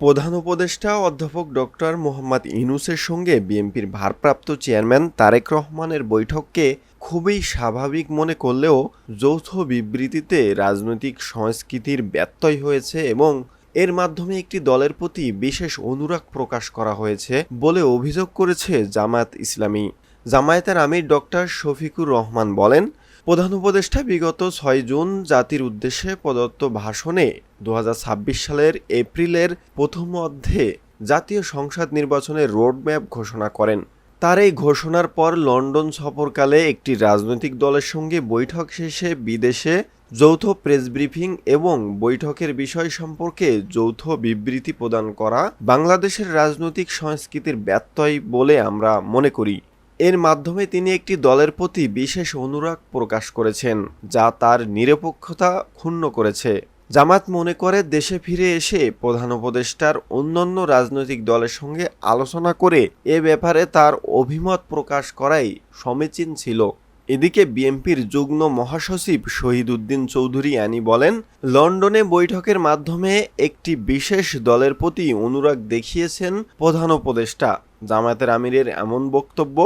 প্রধান উপদেষ্টা অধ্যাপক ডক্টর মোহাম্মদ ইউনূসের সঙ্গে বিএনপির ভারপ্রাপ্ত চেয়ারম্যান তারেক রহমানের বৈঠককে খুবই স্বাভাবিক মনে করলেও যৌথ বিবৃতিতে রাজনৈতিক সংস্কৃতির ব্যত্যয় হয়েছে এবং এর মাধ্যমে একটি দলের প্রতি বিশেষ অনুরাগ প্রকাশ করা হয়েছে বলে অভিযোগ করেছে জামায়াত ইসলামী। জামায়াতের আমির ডক্টর শফিকুর রহমান বলেন, প্রধান উপদেষ্টা বিগত ৬ জুন জাতির উদ্দেশ্যে প্রদত্ত ভাষণে ২০২৬ সালের এপ্রিলের প্রথম অর্ধে জাতীয় সংসদ নির্বাচনের রোডম্যাপ ঘোষণা করেন। তার এই ঘোষণার পর লন্ডন সফরকালে একটি রাজনৈতিক দলের সঙ্গে বৈঠক শেষে বিদেশে যৌথ প্রেস ব্রিফিং এবং বৈঠকের বিষয় সম্পর্কে যৌথ বিবৃতি প্রদান করা বাংলাদেশের রাজনৈতিক সংস্কৃতির ব্যত্যয় বলে আমরা মনে করি। এর মাধ্যমে তিনি একটি দলের প্রতি বিশেষ অনুরাগ প্রকাশ করেছেন, যা তার নিরপেক্ষতা ক্ষুণ্ণ করেছে। জামাত মনে করে দেশে ফিরে এসে প্রধান উপদেষ্টার অন্যান্য রাজনৈতিক দলের সঙ্গে আলোচনা করে এ ব্যাপারে তার অভিমত প্রকাশ করাই সমীচীন ছিল। এদিকে বিএনপির যুগ্ম মহাসচিব শহীদ উদ্দিন চৌধুরী অ্যানি বলেন, লন্ডনে বৈঠকের মাধ্যমে একটি বিশেষ দলের প্রতি অনুরাগ দেখিয়েছেন প্রধান উপদেষ্টা। জামায়াতের আমিরের এমন বক্তব্য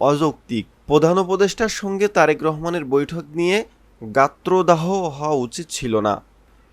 অযৌক্তিক। প্রধান উপদেষ্টার সঙ্গে তারেক রহমানের বৈঠক নিয়ে গাত্রদাহ হওয়া উচিত ছিল না।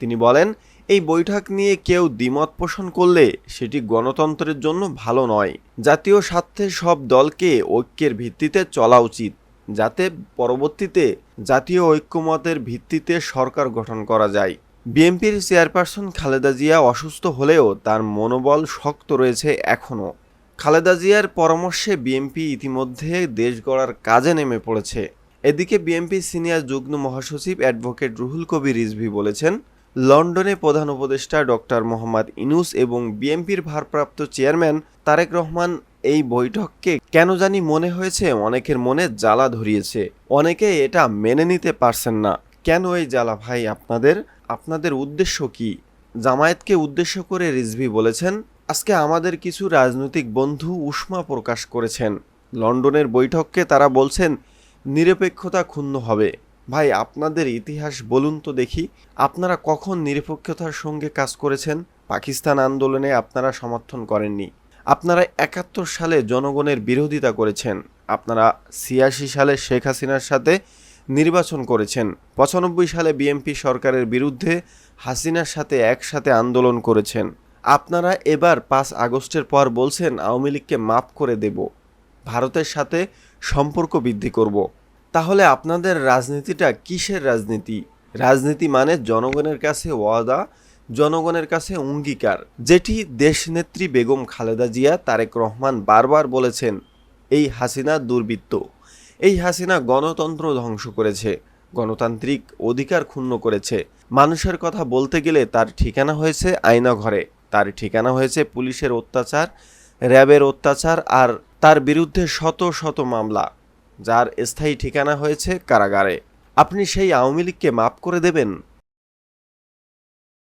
তিনি বলেন, এই বৈঠক নিয়ে কেউ দ্বিমত পোষণ করলে সেটি গণতন্ত্রের জন্য ভালো নয়। জাতীয় স্বার্থে সব দলকে ঐক্যের ভিত্তিতে চলা উচিত, যাতে পরবর্তীতে জাতীয় ঐক্যমতের ভিত্তিতে সরকার গঠন করা যায়। বিএনপির চেয়ারপারসন খালেদা জিয়া অসুস্থ হলেও তার মনোবল শক্ত রয়েছে এখনও। খালেদা জিয়ার পরামর্শে বিএনপি ইতিমধ্যে দেশ গড়ার কাজে নেমে পড়েছে। এদিকে বিএনপি সিনিয়র যুগ্ম মহাসচিব অ্যাডভোকেট রুহুল কবির রিজভী বলেছেন, লন্ডনে প্রধান উপদেষ্টা ডক্টর মোহাম্মদ ইউনূস এবং বিএনপির ভারপ্রাপ্ত চেয়ারম্যান তারেক রহমান এই বৈঠককে কেন জানি মনে হয়েছে অনেকের মনে জ্বালা ধরিয়েছে। অনেকে এটা মেনে নিতে পারছেন না। কেন এই জ্বালা ভাই আপনাদের উদ্দেশ্য কি? জামায়াতকে উদ্দেশ্য করে রিজভী বলেছেন, আজকে আমাদের কিছু রাজনৈতিক বন্ধু উষ্মা প্রকাশ করেছেন। লন্ডনের বৈঠককে তারা বলছেন নিরপেক্ষতা ক্ষুণ্ণ হবে। ভাই, আপনাদের ইতিহাস বলুন তো দেখি, আপনারা কখন নিরপেক্ষতার সঙ্গে কাজ করেছেন? পাকিস্তান আন্দোলনে আপনারা সমর্থন করেননি। আপনারা ৭১ সালে জনগণের বিরোধিতা করেছেন। আপনারা ৮৬ সালে শেখ হাসিনার সাথে নির্বাচন করেছেন। ৯৫ সালে বিএনপি সরকারের বিরুদ্ধে হাসিনার সাথে একসাথে আন্দোলন করেছেন। আপনারা এবার ৫ আগস্টের পর বলছেন আওয়ামী লীগকে মাফ করে দেব, ভারতের সাথে সম্পর্ক বৃদ্ধি করব। তাহলে আপনাদের রাজনীতিটা কিসের রাজনীতি? রাজনীতি মানে জনগণের কাছে ওয়াদা, জনগণের কাছে অঙ্গীকার, যেটি দেশনেত্রী বেগম খালেদা জিয়া, তারেক রহমান বারবার বলেছেন, এই হাসিনা দুর্বৃত্ত, এই হাসিনা গণতন্ত্র ধ্বংস করেছে, গণতান্ত্রিক অধিকার ক্ষুণ্ণ করেছে। মানুষের কথা বলতে গেলে তার ঠিকানা হয়েছে আয়নাঘরে, তার ঠিকানা হয়েছে পুলিশের অত্যাচার, র্যাবের অত্যাচার, আর তার বিরুদ্ধে শত শত মামলা, যার স্থায়ী ঠিকানা হয়েছে কারাগারে। আপনি সেই আওয়ামী লীগকে মাফ করে দেবেন?